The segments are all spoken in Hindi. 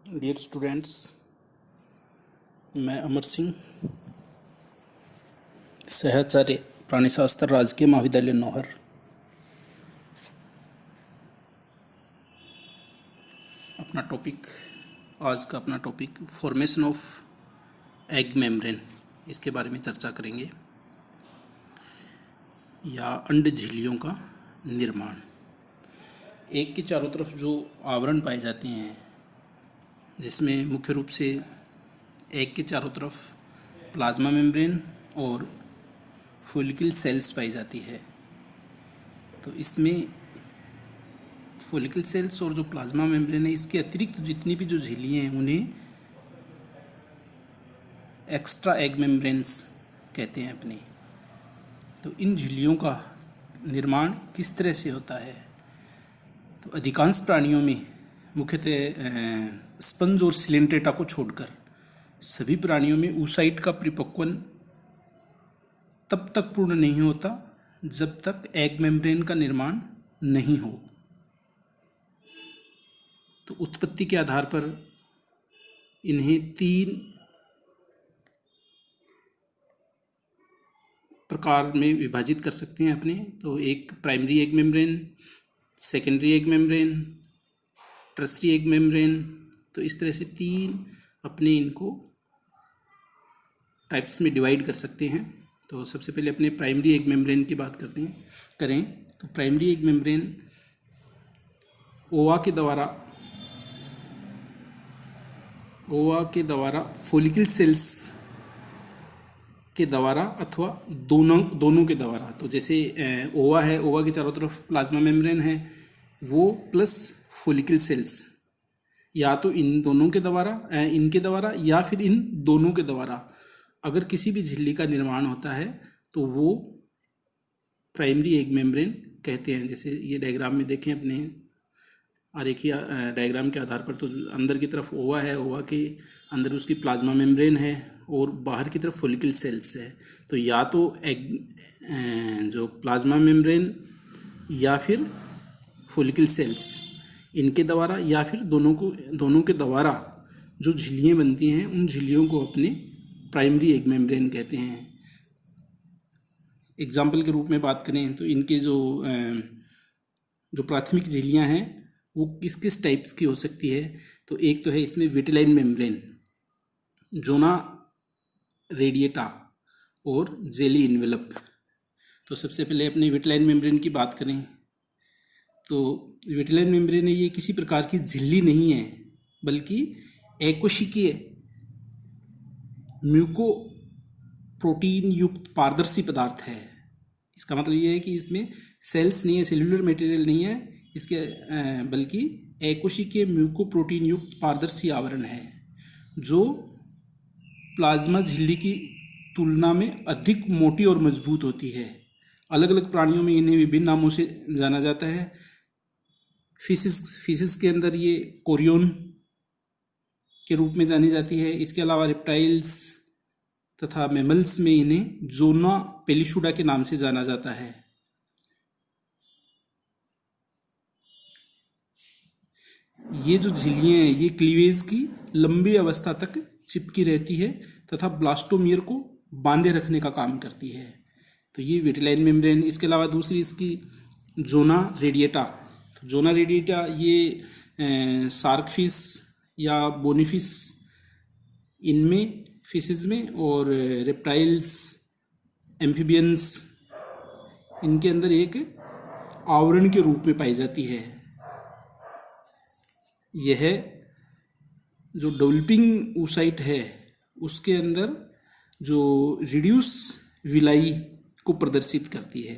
डियर स्टूडेंट्स, मैं अमर सिंह, सहचार्य प्राणीशास्त्र राजकीय महाविद्यालय नौहर। आज का अपना topic formation of egg membrane, इसके बारे में चर्चा करेंगे, या अंड झिल्लियों का निर्माण। एग के चारों तरफ जो आवरण पाए जाते हैं, जिसमें मुख्य रूप से एग के चारों तरफ प्लाज्मा मेम्ब्रेन और फॉलिकल सेल्स पाई जाती है। तो इसमें फॉलिकल सेल्स और जो प्लाज्मा मेम्ब्रेन है, इसके अतिरिक्त जितनी भी जो झिल्लियाँ हैं उन्हें एक्स्ट्रा एग मेम्ब्रेन्स कहते हैं अपने। तो इन झिल्लियों का निर्माण किस तरह से होता है? तो अधिकांश प्राणियों में, मुख्यतः स्पंज और सिलेंट्रेटा को छोड़कर सभी प्राणियों में oocyte का परिपक्वन तब तक पूर्ण नहीं होता जब तक एग मेम्ब्रेन का निर्माण नहीं हो। तो उत्पत्ति के आधार पर इन्हें 3 प्रकार में विभाजित कर सकते हैं अपने। तो एक primary egg membrane, secondary egg membrane, tertiary egg membrane. तो इस तरह से 3 अपने इनको टाइप्स में डिवाइड कर सकते हैं। तो सबसे पहले अपने प्राइमरी एग मेम्ब्रेन की बात करें तो प्राइमरी एग मेम्ब्रेन ओवा के द्वारा फॉलिकल सेल्स के द्वारा अथवा दोनों के द्वारा। तो जैसे ओवा है, ओवा के चारों तरफ प्लाज्मा मेम्ब्रेन है, वो प्लस फॉलिकल सेल्स, या तो इन दोनों के द्वारा, इनके द्वारा, या फिर इन दोनों के द्वारा अगर किसी भी झिल्ली का निर्माण होता है तो वो प्राइमरी एग मेम्ब्रेन कहते हैं। जैसे ये डायग्राम में देखें अपने आरेखीय डायग्राम के आधार पर, तो अंदर की तरफ ओवा है, ओवा के अंदर उसकी प्लाज्मा मेम्ब्रेन है और बाहर की तरफ फॉलिकल सेल्स है। तो या तो एग जो प्लाज्मा मेम्ब्रेन या फिर फॉलिकल सेल्स, इनके द्वारा या फिर दोनों के द्वारा जो झिल्लियाँ बनती हैं, उन झिल्लियों को अपने प्राइमरी एग मेम्ब्रेन कहते हैं। एग्जाम्पल के रूप में बात करें तो इनके जो प्राथमिक झिल्लियाँ हैं वो किस किस टाइप्स की हो सकती है? तो एक तो है इसमें विटिलाइन मेम्ब्रेन, जोना रेडिएटा और जेली इन्वेलप। तो सबसे पहले अपने विटिलाइन मेम्ब्रेन की बात करें तो विटिलाइन मेम्ब्रेन ये किसी प्रकार की झिल्ली नहीं है, बल्कि एकोशिकीय म्यूको प्रोटीन युक्त पारदर्शी पदार्थ है। इसका मतलब ये है कि इसमें सेल्स नहीं है, सेल्यूलर मटेरियल नहीं है इसके, बल्कि एकोशिकीय म्यूको प्रोटीन युक्त पारदर्शी आवरण है, जो प्लाज्मा झिल्ली की तुलना में अधिक मोटी और मजबूत होती है। अलग अलग प्राणियों में इन्हें विभिन्न नामों से जाना जाता है। फिशिस के अंदर ये कोरियोन के रूप में जानी जाती है। इसके अलावा रेप्टाइल्स तथा मैमल्स में इन्हें जोना पेलिशुडा के नाम से जाना जाता है। ये जो झिल्लियाँ हैं ये क्लीवेज की लंबी अवस्था तक चिपकी रहती है तथा ब्लास्टोमियर को बांधे रखने का काम करती है। तो ये विटिलाइन मेम्ब्रेन। इसके अलावा दूसरी इसकी जोना रेडिएटा। तो जोना रेडिएटा ये शार्क फिश या बोनीफिश, इनमें, फिशेज में, और रेप्टाइल्स, एम्फीबियंस, इनके अंदर एक आवरण के रूप में पाई जाती है। यह जो डेवलपिंग oocyte है उसके अंदर जो रिड्यूस विलाई को प्रदर्शित करती है।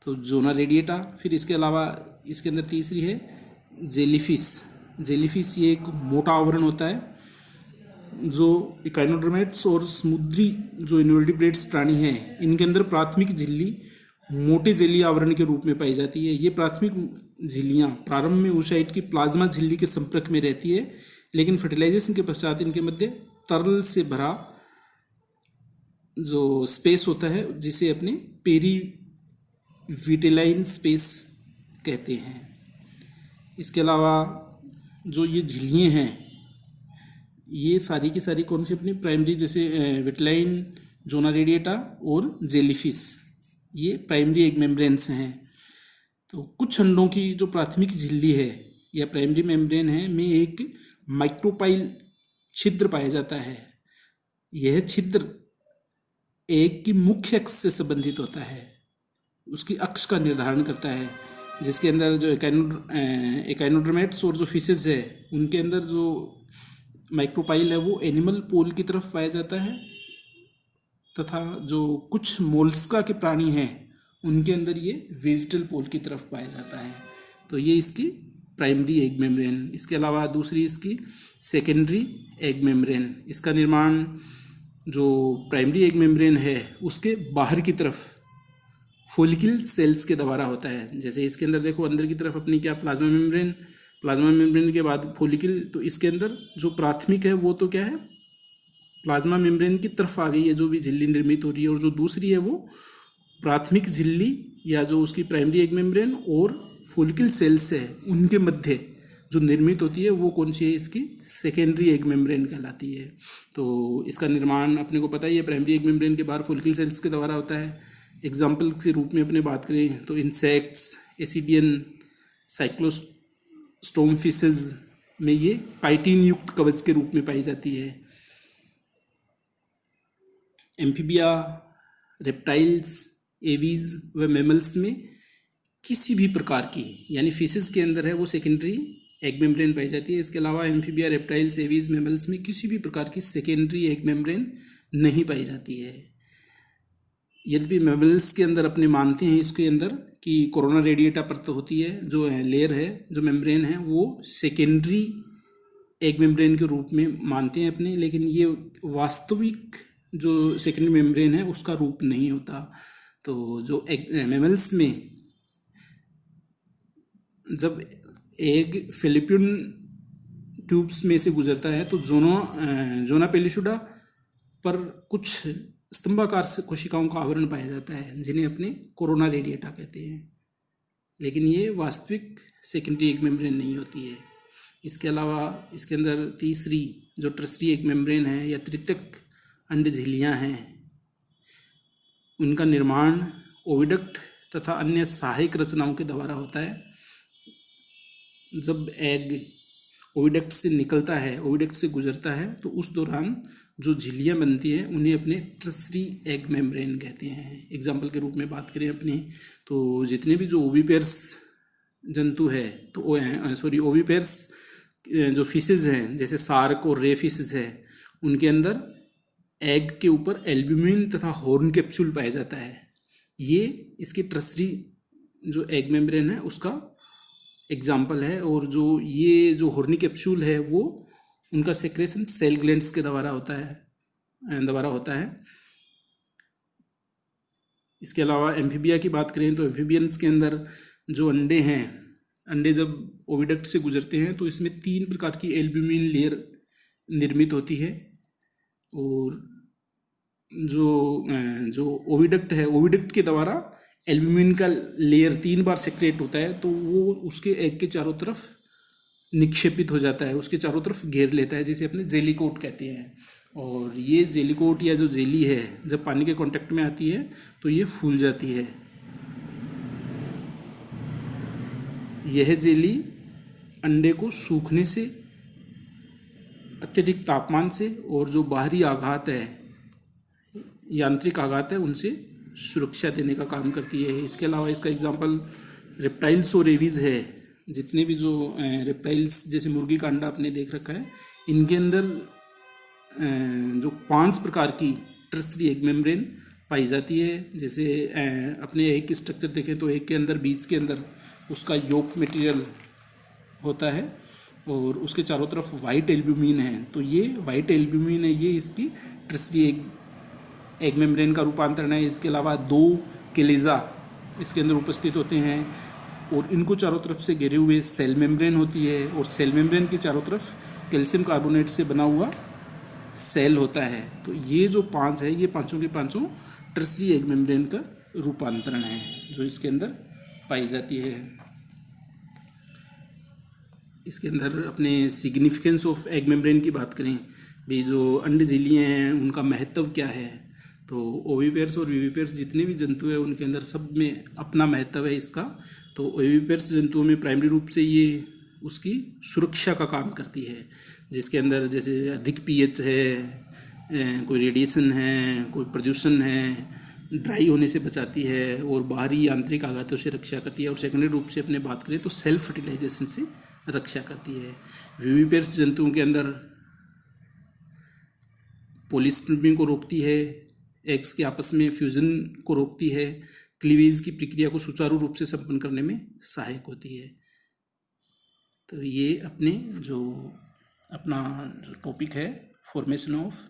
तो जोना रेडिएटा। फिर इसके अलावा इसके अंदर तीसरी है जेलीफिश ये एक मोटा आवरण होता है, जो इकाइनोडर्मेट्स और समुद्री जो इनवर्टिब्रेट्स प्राणी हैं, इनके अंदर प्राथमिक झिल्ली मोटे जेली आवरण के रूप में पाई जाती है। ये प्राथमिक झिल्लियाँ प्रारंभ में oocyte की प्लाज्मा झिल्ली के संपर्क में रहती है, लेकिन फर्टिलाइजेशन के पश्चात इनके मध्य तरल से भरा जो स्पेस होता है, जिसे अपने पेरी विटिलाइन स्पेस कहते हैं। इसके अलावा जो ये झिल्लियाँ हैं ये सारी की सारी कौन सी अपनी प्राइमरी, जैसे विटलाइन, जोना रेडिएटा और जेलीफिश, ये प्राइमरी एग मेम्ब्रेन्स हैं। तो कुछ अंडों की जो प्राथमिक झिल्ली है या प्राइमरी मेम्ब्रेन है में एक माइक्रोपाइल छिद्र पाया जाता है। यह छिद्र एग की मुख्य अक्ष से संबंधित होता है, उसकी अक्ष का निर्धारण करता है, जिसके अंदर जो एकाइनोडर्मेट्स और जो फिशेज है उनके अंदर जो माइक्रोपाइल है वो एनिमल पोल की तरफ पाया जाता है, तथा जो कुछ मोल्स्का के प्राणी हैं उनके अंदर ये वेजिटल पोल की तरफ पाया जाता है। तो ये इसकी प्राइमरी एग मेम्ब्रेन। इसके अलावा दूसरी इसकी सेकेंडरी एग मेम्ब्रेन। इसका निर्माण जो प्राइमरी एग मेम्ब्रेन है उसके बाहर की तरफ फोलिकल सेल्स के द्वारा होता है। जैसे इसके अंदर देखो अंदर की तरफ अपनी क्या प्लाज्मा मेम्ब्रेन, प्लाज्मा मेम्ब्रेन के बाद फोलिकल, तो इसके अंदर जो प्राथमिक है वो तो क्या है, प्लाज्मा मेम्ब्रेन की तरफ आ गई है जो भी झिल्ली निर्मित हो रही है, और जो दूसरी है वो प्राथमिक झिल्ली या जो उसकी प्राइमरी एग मेम्ब्रेन और फोलिकल सेल्स है उनके मध्य जो निर्मित होती है वो कौन सी है, इसकी सेकेंडरी एग मेम्ब्रेन कहलाती है। तो इसका निर्माण अपने को पता ही है, प्राइमरी एग मेम्ब्रेन के बाहर फोलिकल सेल्स के द्वारा होता है। एग्जाम्पल के रूप में अपने बात करें तो इंसेक्ट्स, एसिडियन, साइक्लोस्टोम फिशेज में ये काइटिन युक्त कवच के रूप में पाई जाती है। एम्फीबिया, रेप्टाइल्स, एवीज व मैमल्स में किसी भी प्रकार की, यानी फिशेज के अंदर है वो सेकेंडरी एग मेम्ब्रेन पाई जाती है। इसके अलावा एम्फीबिया, रेप्टाइल्स, एवीज, मैमल्स में किसी भी प्रकार की सेकेंडरी एग मेम्ब्रेन नहीं पाई जाती है। यद्यपि मैमल्स के अंदर अपने मानते हैं इसके अंदर कि कोरोना रेडिएटा परत होती है, जो लेयर है, जो मेम्ब्रेन है वो सेकेंडरी एग मेम्ब्रेन के रूप में मानते हैं अपने, लेकिन ये वास्तविक जो सेकेंडरी मेम्ब्रेन है उसका रूप नहीं होता। तो जो मैमल्स में जब एग फिलिपियन ट्यूब्स में से गुजरता है तो जोना पेलिशुडा पर कुछ स्तंभाकार कोशिकाओं का आवरण पाया जाता है जिन्हें अपने कोरोना रेडिएटा कहते हैं, लेकिन ये वास्तविक सेकेंडरी एग मेम्ब्रेन नहीं होती है। इसके अलावा इसके अंदर तीसरी जो टर्सरी एग मेम्ब्रेन है या तृतीयक अंड झिल्लियाँ हैं, उनका निर्माण ओविडक्ट तथा अन्य सहायक रचनाओं के द्वारा होता है। जब एग ओविडक्ट से निकलता है, ओविडक्ट से गुजरता है, तो उस दौरान जो झिल्लियाँ बनती हैं उन्हें अपने टर्सरी एग मेम्ब्रेन कहते हैं। एग्जाम्पल के रूप में बात करें अपनी, तो जितने भी जो ओविपेर्स जंतु है तो ओविपेर्स जो फिशेज हैं जैसे सार्क और रे फिशेज है, उनके अंदर एग के ऊपर एल्ब्यूमिन तथा हॉर्न कैप्सूल पाया जाता है। ये इसकी टर्सरी जो एग मेम्ब्रेन है उसका एग्जाम्पल है। और जो ये जो हॉर्नी कैप्सूल है वो उनका सेक्रेशन सेल ग्लैंड्स के द्वारा होता है। इसके अलावा एम्फीबिया की बात करें तो एम्फीबियंस के अंदर जो अंडे हैं, अंडे जब ओविडक्ट से गुजरते हैं तो इसमें 3 प्रकार की एल्ब्यूमिन लेयर निर्मित होती है। और जो ओविडक्ट है, ओविडक्ट के द्वारा एल्ब्यूमिन का लेयर 3 बार सेक्रेट होता है, तो वो उसके एग के चारों तरफ निक्षेपित हो जाता है, उसके चारों तरफ घेर लेता है, जिसे अपने जेली कोट कहते हैं। और ये जेली कोट या जो जेली है जब पानी के कांटेक्ट में आती है तो ये फूल जाती है। यह जेली अंडे को सूखने से, अत्यधिक तापमान से और जो बाहरी आघात है, यांत्रिक आघात है, उनसे सुरक्षा देने का काम करती है। इसके अलावा इसका एग्जाम्पल रेप्टाइल्स और एवीज है। जितने भी जो रेप्टाइल्स जैसे मुर्गी का अंडा आपने देख रखा है, इनके अंदर जो 5 प्रकार की टर्सरी एग मेम्ब्रेन पाई जाती है। जैसे अपने एग की स्ट्रक्चर देखें तो एग के अंदर, बीज के अंदर उसका योक मटेरियल होता है और उसके चारों तरफ वाइट एल्ब्यूमिन है। तो ये वाइट एल्ब्यूमिन है, ये इसकी टर्सरी एग मेम्ब्रेन का रूपांतरण है। इसके अलावा 2 केलेजा इसके अंदर उपस्थित होते हैं और इनको चारों तरफ से घेरे हुए सेल मेम्ब्रेन होती है, और सेल मेम्ब्रेन के चारों तरफ कैल्शियम कार्बोनेट से बना हुआ सेल होता है। तो ये जो 5 है, ये पांचों के पांचों टर्सरी एग मेम्ब्रेन का रूपांतरण है जो इसके अंदर पाई जाती है। इसके अंदर अपने सिग्निफिकेंस ऑफ एग मेम्ब्रेन की बात करें भी, जो अंडझिल्लियाँ हैं उनका महत्व क्या है, तो ओविपेर्स और विविपेर्स जितने भी जंतु हैं उनके अंदर सब में अपना महत्व है इसका। तो ओविपेर्स जंतुओं में प्राइमरी रूप से ये उसकी सुरक्षा का काम करती है, जिसके अंदर जैसे अधिक पीएच है, कोई रेडिएशन है, कोई प्रदूषण है, ड्राई होने से बचाती है और बाहरी आंतरिक आघातों से रक्षा करती है। और सेकेंडरी रूप से अपने बात करें तो सेल्फ फर्टिलाइजेशन से रक्षा करती है। विविपेर्स जंतुओं के अंदर पॉलीस्पर्मी को रोकती है, एग्स के आपस में फ्यूजन को रोकती है, क्लीवेज की प्रक्रिया को सुचारू रूप से संपन्न करने में सहायक होती है। तो ये अपने जो अपना जो टॉपिक है फॉर्मेशन ऑफ